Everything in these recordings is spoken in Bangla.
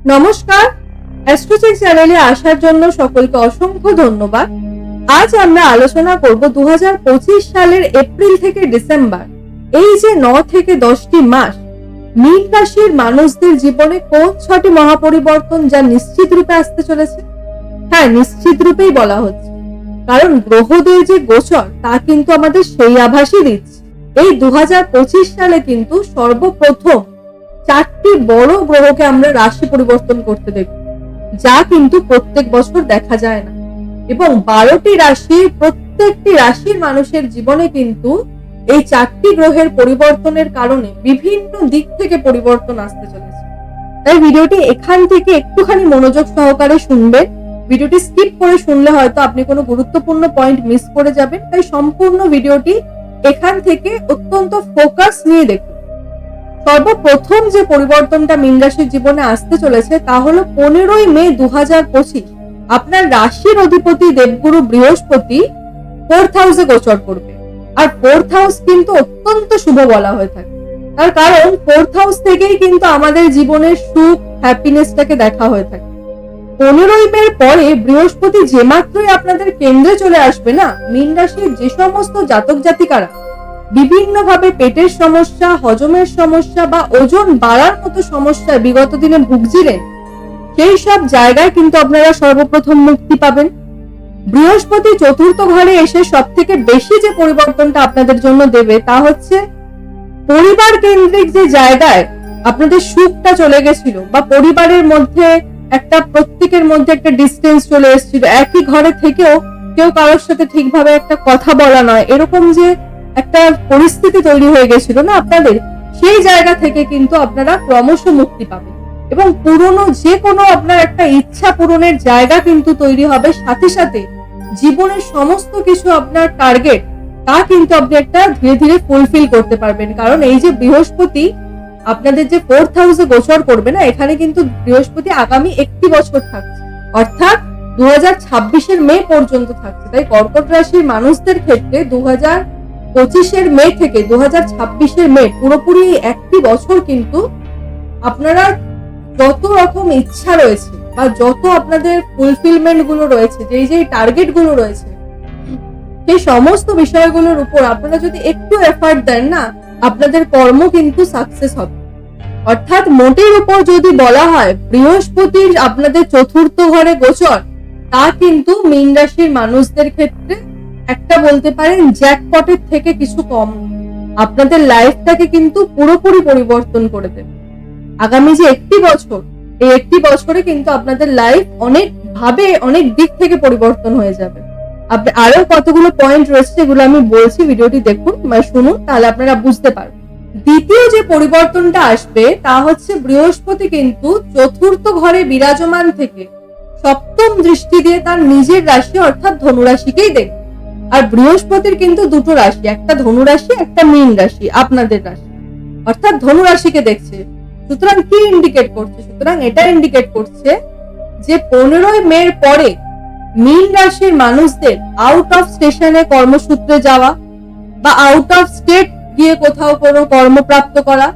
নমস্কার, অ্যাস্ট্রোচেক চ্যানেলে আসার জন্য সকলকে অসংখ্য ধন্যবাদ। আজ আমরা আলোচনা করব 2025 সালের এপ্রিল থেকে ডিসেম্বর, এই যে 9 থেকে 10টি মাস মীন রাশির মানুষদের জীবনে কোন 6টি মহাপরিবর্তন যা নিশ্চিত রূপে আসতে চলেছে। হ্যাঁ, নিশ্চিত রূপেই বলা হচ্ছে, কারণ গ্রহদের যে গোচর তা কিন্তু আমাদের সেই আভাসই দিচ্ছে। এই 2025 সালে কিন্তু সর্বপ্রথম 4টি বড় গ্রহকে আমরা রাশি পরিবর্তন করতে দেখব, যা কিন্তু প্রত্যেক বছর দেখা যায় না। এবং 12টি রাশির প্রত্যেকটি রাশির মানুষের জীবনে কিন্তু এই 4টি গ্রহের পরিবর্তনের কারণে বিভিন্ন দিক থেকে পরিবর্তন আসতে চলেছে। তাই ভিডিওটি এখান থেকে একটুখানি মনোযোগ সহকারে শুনবেন। ভিডিওটি স্কিপ করে শুনলে হয়তো আপনি কোনো গুরুত্বপূর্ণ পয়েন্ট মিস করে যাবেন। তাই সম্পূর্ণ ভিডিওটি এখান থেকে অত্যন্ত ফোকাস নিয়ে দেখুন। সর্বপ্রথম যে পরিবর্তনটা মীন রাশির জীবনে আসতে চলেছে তা হলো 15ই মে 2025 আপনার রাশির অধিপতি দেবগুরু বৃহস্পতি 4th হাউসে গোচর করবে। আর 4th হাউস কিন্তু অত্যন্ত শুভ বলা হয়ে থাকে, তার কারণ 4th হাউস থেকেই কিন্তু আমাদের জীবনের সুখ হ্যাপিনেসটাকে দেখা হয়ে থাকে। 15ই মে পরে বৃহস্পতি যে মাত্রই আপনাদের কেন্দ্রে চলে আসবে না, মীন রাশির যে সমস্ত জাতক জাতিকারা বিভিন্ন ভাবে পেটের সমস্যা, হজমের সমস্যা বা ওজন বাড়ার মতো সমস্যায় বিগত দিনে ভুগছিলেন, সেই সব জায়গায় কিন্তু আপনারা সর্বপ্রথম মুক্তি পাবেন। বৃহস্পতি 4th ঘরে এসে সব থেকে বেশি যে পরিবর্তনটা আপনাদের জন্য দেবে তা হচ্ছে পরিবার কেন্দ্রিক যে জায়গায় আপনাদের সুখটা চলে গেছিল বা পরিবারের মধ্যে একটা প্রত্যেকের মধ্যে একটা ডিস্টেন্স চলে এসেছিল, একই ঘরে থেকেও কেউ কারোর সাথে ঠিকভাবে একটা কথা বলা নয়, এরকম যে একটা পরিস্থিতি তৈরি হয়ে গেছিল না আপনাদের, সেই জায়গা থেকে কিন্তু আপনারা ক্রমশ মুক্তি পাবেন। এবং পুরনো যে কোনো আপনার একটা ইচ্ছা পূরণের জায়গা কিন্তু তৈরি হবে, সাথে সাথে জীবনের সমস্ত কিছু আপনার টার্গেট তা কিন্তু আপনি একটা ধীরে ধীরে ফুলফিল করতে পারবেন। কারণ এই যে বৃহস্পতি আপনাদের যে 4th হাউসে গোচর করবে না, এখানে কিন্তু বৃহস্পতি আগামী 1টি বছর থাকছে, অর্থাৎ 2026 মে পর্যন্ত থাকছে। তাই কর্কট রাশির মানুষদের ক্ষেত্রে 2025 মে থেকে 2026 মে পুরোপুরি 1টি বছর কিন্তু আপনারা যত রকম ইচ্ছা রয়েছে বা যত আপনাদের ফুলফিলমেন্ট গুলো রয়েছে, যেই টার্গেট গুলো রয়েছে, সেই সমস্ত বিষয়গুলোর উপর আপনারা যদি একটু এফার্ট দেন না, আপনাদের কর্ম কিন্তু সাকসেস হবে। অর্থাৎ মোটের উপর যদি বলা হয় বৃহস্পতির আপনাদের 4th ঘরে গোচর, তা কিন্তু মীন রাশির মানুষদের ক্ষেত্রে একটা বলতে পারেন জ্যাকপটের থেকে কিছু কম, আপনাদের লাইফটাকে কিন্তু পুরোপুরি পরিবর্তন করে দেবে। আগামী যে 1টি বছর, এই 1টি বছরে কিন্তু আপনাদের লাইফ অনেক ভাবে অনেক দিক থেকে পরিবর্তন হয়ে যাবে। আপনি আরো কতগুলো পয়েন্ট রয়েছে যেগুলো আমি বলছি, ভিডিওটি দেখুন বা শুনুন, তাহলে আপনারা বুঝতে পারবেন। দ্বিতীয় যে পরিবর্তনটা আসবে তা হচ্ছে বৃহস্পতি কিন্তু 4th ঘরে বিরাজমান থেকে 7ম দৃষ্টি দিয়ে তার নিজের রাশি অর্থাৎ ধনু রাশিকেই দেখবে। আর বৃহস্পতির কিন্তু দুটো রাশি, একটা ধনু রাশি, একটা মীন রাশি, আপনাদের রাশি অর্থাৎ ধনু রাশিকে দেখছে। সুতরাং কি ইন্ডিকেট করছে? সুতরাং এটা ইন্ডিকেট করছে যে 15ই মে পরে মীন রাশির মানুষদের আউট অফ স্টেশনে কর্মসূত্রে যাওয়া বা আউট অফ স্টেট গিয়ে কোথাও কোনো কর্মপ্রাপ্ত করা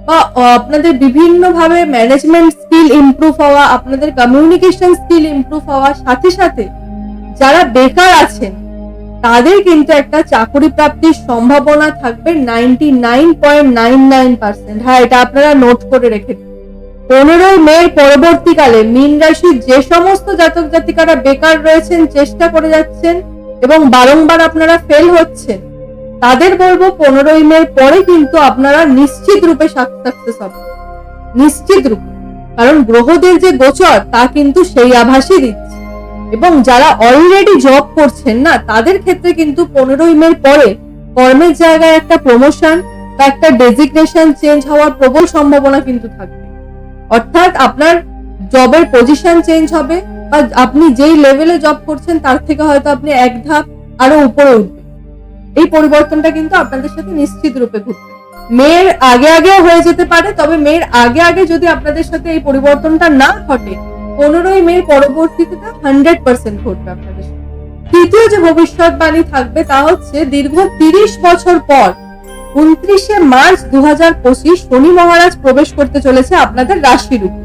বা আপনাদের বিভিন্ন ভাবে ম্যানেজমেন্ট স্কিল ইমপ্রুভ হওয়া, আপনাদের কমিউনিকেশন স্কিল ইমপ্রুভ হওয়া, সাথে সাথে যারা বেকার আছেন তাদের কিন্তু একটা চাকরি প্রাপ্তির সম্ভাবনা থাকবে 99.99%। হ্যাঁ, এটা আপনারা নোট করে রেখে দিন। 15ই মে পরবর্তীকালে মীন রাশির যে সমস্ত জাতক জাতিকারা বেকার রয়েছেন, চেষ্টা করে যাচ্ছেন এবং বারংবার আপনারা ফেল হচ্ছেন, তাদের বলবো 15ই মে পরে কিন্তু আপনারা নিশ্চিত রূপে সাকসেস হবেন, নিশ্চিত রূপে। কারণ গ্রহদের যে গোচর তা কিন্তু সেই আভাসই দিচ্ছে। এবং যারা অলরেডি জব করছেন না, তাদের ক্ষেত্রে কিন্তু 15ই মে পরে কর্মের জায়গায় একটা প্রমোশন বা একটা ডেজিগনেশন চেঞ্জ হওয়ার প্রবল সম্ভাবনা কিন্তু থাকবে। অর্থাৎ আপনার জবের পজিশন চেঞ্জ হবে বা আপনি যেই লেভেলে জব করছেন তার থেকে হয়তো আপনি এক ধাপ আরো উপরে উঠবেন। এই পরিবর্তনটা কিন্তু আপনাদের সাথে নিশ্চিত রূপে ঘটবে। মেয়ের আগে আগেও হয়ে যেতে পারে, তবে মেয়ের আগে আগে যদি আপনাদের সাথে এই পরিবর্তনটা না ঘটে, 15ই মে পরবর্তীতে 100% ঘটবে আপনাদের সাথে। তৃতীয় যে ভবিষ্যৎবাণী থাকবে তা হচ্ছে দীর্ঘ 30 বছর পর 29শে মার্চ 2025 শনি মহারাজ প্রবেশ করতে চলেছে আপনাদের রাশির উপর।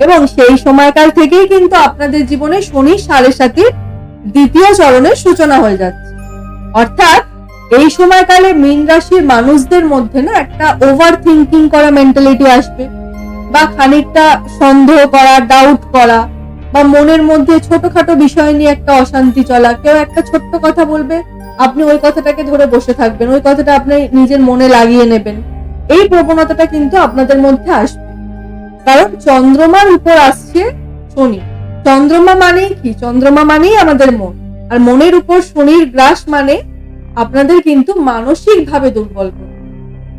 এবং সেই সময়কাল থেকেই কিন্তু আপনাদের জীবনে শনি 7.5 দ্বিতীয় চরণের সূচনা হয়ে যাচ্ছে। অর্থাৎ এই সময়কালে মীন রাশির মানুষদের মধ্যে না একটা ওভার থিঙ্কিং করা মেন্টালিটি আসবে, বা খানিকটা সন্দেহ করা, ডাউট করা, বা মনের মধ্যে ছোটখাটো বিষয় নিয়ে একটা অশান্তি চলা। কেউ একটা ছোট্ট কথা বলবে, আপনি ওই কথাটাকে ধরে বসে থাকবেন, ওই কথাটা আপনি নিজের মনে লাগিয়ে নেবেন। এই প্রবণতাটা কিন্তু আপনাদের মধ্যে আসবে, কারণ চন্দ্রমার উপর আসছে শনি। চন্দ্রমা মানেই কি? চন্দ্রমা মানেই আমাদের মন, আর মনের উপর শনির গ্রাস মানে আপনাদের কিন্তু মানসিক ভাবে দুর্বল করবে।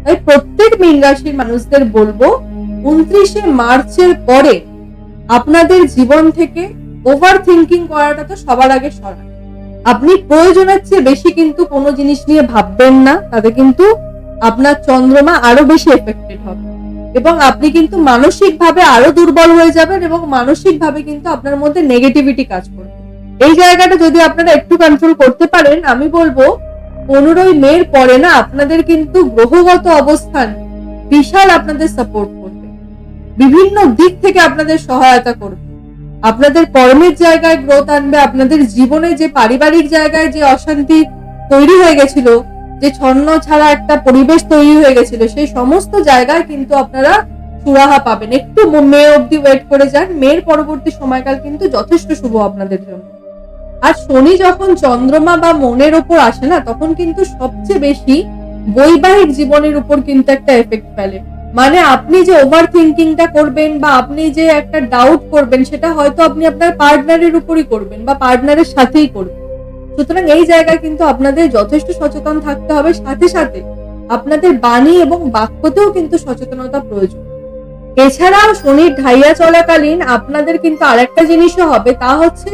তাই প্রত্যেক মীন রাশির মানুষদের বলবো 29শে মার্চের পরে আপনাদের জীবন থেকে ওভার থিঙ্কিং করাটা তো সবার আগে সরান। আপনি প্রয়োজনের চেয়ে বেশি কিন্তু কোনো জিনিস নিয়ে ভাববেন না, তাতে কিন্তু আপনার চন্দ্রমা আরো বেশি এফেক্টেড হবে এবং আপনি কিন্তু মানসিক ভাবে আরো দুর্বল হয়ে যাবেন এবং মানসিক ভাবে কিন্তু আপনার মধ্যে নেগেটিভিটি কাজ করবে। এই জায়গাটা যদি আপনারা একটু কন্ট্রোল করতে পারেন, আমি বলবো 15ই মের পরে না আপনাদের কিন্তু গ্রহগত অবস্থান বিশাল আপনাদের সাপোর্ট করবে, বিভিন্ন দিক থেকে আপনাদের সহায়তা করবে, আপনাদের কর্মের জায়গায় গ্রোথ আনবে, আপনাদের জীবনে যে পারিবারিক জায়গায় যে অশান্তি তৈরি হয়ে গেছিল, যে ছন্ন ছাড়া একটা পরিবেশ তৈরি হয়ে গেছিল, সেই সমস্ত জায়গায় কিন্তু আপনারা সুরাহা পাবেন। একটু মে অবধি ওয়েট করে যান, মের পরবর্তী সময়কাল কিন্তু যথেষ্ট শুভ আপনাদের জন্য। আর শনি যখন চন্দ্রমা বা মনের উপর আসে না, তখন কিন্তু সবচেয়ে বেশি বৈবাহিক জীবনের উপর কিন্তু একটা এফেক্ট ফেলে। মানে আপনি যে ওভার থিঙ্কিংটা করবেন বা আপনি যে একটা ডাউট করবেন, সেটা হয়তো আপনি আপনার পার্টনারের উপরই করবেন বা পার্টনারের সাথেই করবেন। সুতরাং এই জায়গায় কিন্তু আপনাদের যথেষ্ট সচেতন থাকতে হবে, সাথে সাথে আপনাদের বাণী এবং বাক্যতেও কিন্তু সচেতনতা প্রয়োজন। এছাড়াও শনির ঢাইয়া চলাকালীন আপনাদের কিন্তু আরেকটা জিনিসও হবে, তা হচ্ছে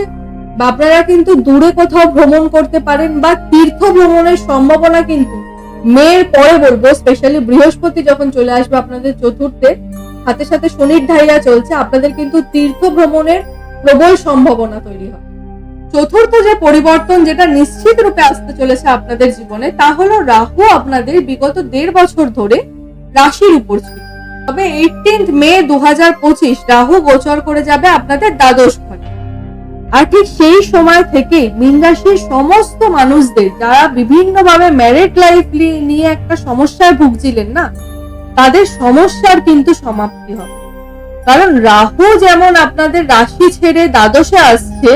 আপনারা কিন্তু দূরে কোথাও ভ্রমণ করতে পারেন বা তীর্থ ভ্রমণের সম্ভাবনা কিন্তু মের পরে বলবো, স্পেশালি বৃহস্পতি যখন চলে আসবে আপনাদের চতুর্থে, সাথে সাথে শনির ঢাইয়া চলছে, আপনাদের কিন্তু তীর্থ ভ্রমণের প্রবল সম্ভাবনা তৈরি হবে। চতুর্থ যে পরিবর্তন যেটা নিশ্চিত রূপে আসতে চলেছে আপনাদের জীবনে, তা হলো রাহু আপনাদের বিগত 1.5 বছর ধরে রাশির উপর ছিল, তবে 18 মে 2025 রাহু গোচর করে যাবে আপনাদের দ্বাদশ ঘরে। আর ঠিক সেই সময় থেকে মীন রাশির সমস্ত মানুষদের যারা বিভিন্নভাবে ম্যারিড লাইফ নিয়ে একটা সমস্যায় ভুগছিলেন না, তাদের সমস্যার কিন্তু সমাপ্তি হবে। কারণ রাহু যেমন আপনাদের রাশি ছেড়ে দ্বাদশে আসছে,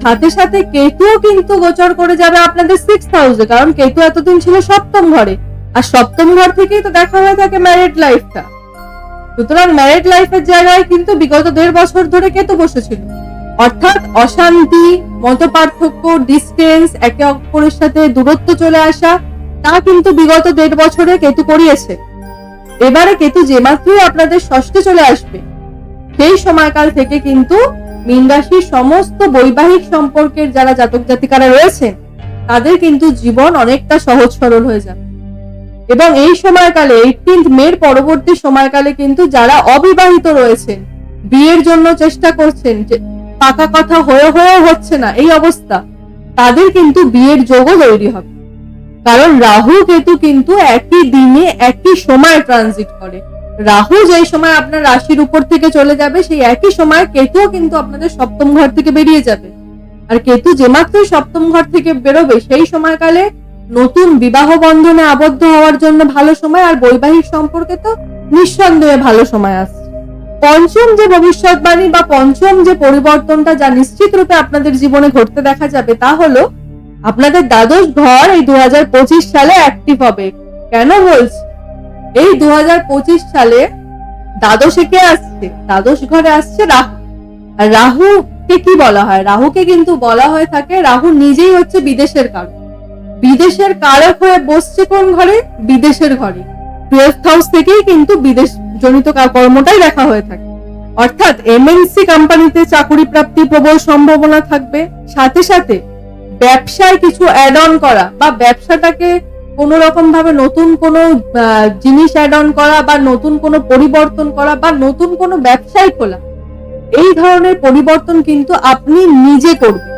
সাথে সাথে কেতুও কিন্তু গোচর করে যাবে আপনাদের 6th হাউসে, কারণ কেতু এতদিন ছিল সপ্তম ঘরে, আর সপ্তম ঘর থেকেই তো দেখা হয়ে থাকে ম্যারিড লাইফটা। সুতরাং ম্যারিড লাইফের জায়গায় কিন্তু বিগত 1.5 বছর ধরে কেতু বসেছিল, অর্থাৎ অশান্তি, মতপার্থক্য, ডিস্টেন্স, একে অপরের সাথে দূরত্ব চলে আসা, তা কিন্তু বিগত 1.5 বছরে কেতু করিয়েছে। এবারে কেতু যে মাত্রই আপনাদের ষষ্ঠে চলে আসবে, সেই সময়কাল থেকে কিন্তু মীন রাশির সমস্ত বৈবাহিক সম্পর্কের যারা জাতক জাতিকারা রয়েছেন, তাদের কিন্তু জীবন অনেকটা সহজ সরল হয়ে যাবে। এবং এই সময়কালে 18 মের পরবর্তী সময়কালে কিন্তু যারা অবিবাহিত রয়েছেন, বিয়ের জন্য চেষ্টা করছেন, পাকা কথা হয়েও হচ্ছে না এই অবস্থা, তাদের কিন্তু বিয়ের যোগও তৈরি হবে। কারণ রাহু কেতু কিন্তু একই দিনে একই সময় ট্রানজিট করে। রাহু যেই সময় আপনার রাশির উপর থেকে চলে যাবে, সেই একই সময় কেতুও কিন্তু আপনাদের সপ্তম ঘর থেকে বেরিয়ে যাবে। আর কেতু যে মাত্রই সপ্তম ঘর থেকে বেরোবে, সেই সময়কালে নতুন বিবাহ বন্ধনে আবদ্ধ হওয়ার জন্য ভালো সময়, আর বৈবাহিক সম্পর্কে তো নিঃসন্দেহে ভালো সময় আসছে। পঞ্চম যে ভবিষ্যৎবাণী বা পঞ্চম যে পরিবর্তনটা যা নিশ্চিত রূপে আপনাদের জীবনে ঘটতে দেখা যাবে, তা হলো আপনাদের দ্বাদশ ঘর এই 2025 সালে অ্যাক্টিভ হবে। কেন বলছি? এই 2025 সালে দ্বাদশে কে আসছে? দ্বাদশ ঘরে আসছে রাহু। আর রাহুকে কি বলা হয়? রাহুকে কিন্তু বলা হয়ে থাকে, রাহু নিজেই হচ্ছে বিদেশের কারক। বিদেশের কারক হয়ে বসছে কোন ঘরে? বিদেশের ঘরে। 12th হাউস থেকেই কিন্তু বিদেশ জনিত কর্মটাই দেখা হয়ে থাকে। অর্থাৎ এমএনসি কোম্পানিতে চাকরি প্রাপ্তির প্রবল সম্ভাবনা থাকবে, সাথে সাথে ব্যবসায় কিছু অ্যাড অন করা বা ব্যবসাটাকে কোন রকম ভাবে নতুন কোন জিনিস অ্যাড অন করা বা নতুন কোন পরিবর্তন করা বা নতুন কোন ব্যবসায় খোলা, এই ধরনের পরিবর্তন কিন্তু আপনি নিজে করবেন,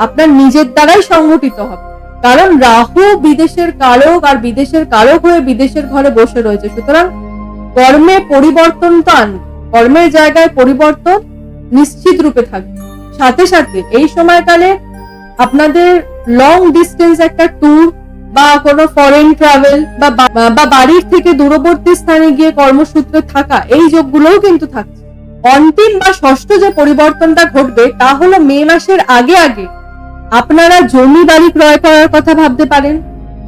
আপনার নিজের দ্বারাই সংগঠিত হবে। কারণ রাহু বিদেশের কারক, আর বিদেশের কারক হয়ে বিদেশের ঘরে বসে রয়েছে। সুতরাং কর্মে পরিবর্তন তো আনবে, কর্মের জায়গায় পরিবর্তন নিশ্চিত রূপে থাকবে। সাথে সাথে এই সময়কালে আপনাদের লং ডিস্টেন্স একটা ট্যুর বা কোনো ফরেন ট্রাভেল বা বাড়ির থেকে দূরবর্তী স্থানে গিয়ে কর্মসূত্রে থাকা, এই যোগগুলোও কিন্তু থাকছে। অন্তিম বা ষষ্ঠ যে পরিবর্তনটা ঘটবে তা হলো মে মাসের আগে আগে আপনারা জমি বাড়ি ক্রয় করার কথা ভাবতে পারেন,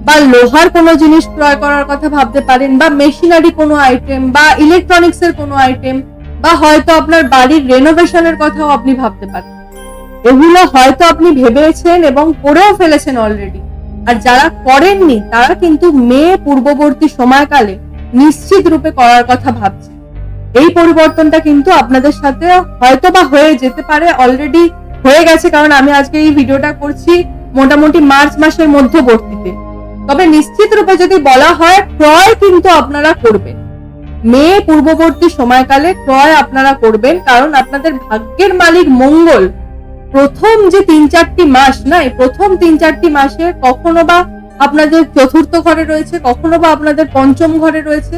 বা লোহার কোনো জিনিস ক্রয় করার কথা ভাবতে পারেন, বা মেশিনারি কোনো আইটেম বা ইলেকট্রনিক্স এর কোনো আইটেম, বা হয়তো আপনার বাড়ির রেনোভেশনের কথাও আপনি ভাবতে পারেন। এগুলো হয়তো আপনি ভেবেছেন এবং করেও ফেলেছেন অলরেডি, আর যারা করেননি তারা কিন্তু মে পূর্ববর্তী সময়কালে নিশ্চিত রূপে করার কথা ভাবছে। এই পরিবর্তনটা কিন্তু আপনাদের সাথে হয়তো বা হয়ে যেতে পারে, অলরেডি হয়ে গেছে, কারণ আমি আজকে এই ভিডিওটা করছি মোটামুটি মার্চ মাসের মধ্যবর্তীতে। তবে নিশ্চিত রূপে যদি বলা হয়, ক্রয় কিন্তু আপনারা করবেন মে পূর্ববর্তী সময়কালে, ক্রয় আপনারা করবেন, কারণ আপনাদের ভাগ্যের মালিক মঙ্গল প্রথম যে 3-4টি মাস না, এই প্রথম 3-4টি মাসে কখনো বা আপনাদের চতুর্থ ঘরে রয়েছে, কখনো বা আপনাদের পঞ্চম ঘরে রয়েছে,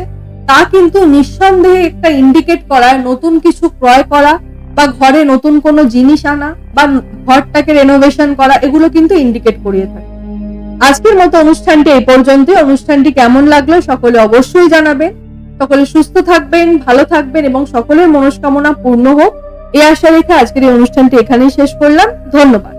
তা কিন্তু নিঃসন্দেহে একটা ইন্ডিকেট করায় নতুন কিছু ক্রয় করা বা ঘরে নতুন কোনো জিনিস আনা বা ঘরটাকে রেনোভেশন করা, এগুলো কিন্তু ইন্ডিকেট করিয়ে থাকে। আজকের মতো অনুষ্ঠানটি এই পর্যন্ত। অনুষ্ঠানটি কেমন লাগলো সকলে অবশ্যই জানাবেন। সকলে সুস্থ থাকবেন, ভালো থাকবেন এবং সকলের মনস্কামনা পূর্ণ হোক, এই আশা রেখে আজকের এই অনুষ্ঠানটি এখানেই শেষ করলাম। ধন্যবাদ।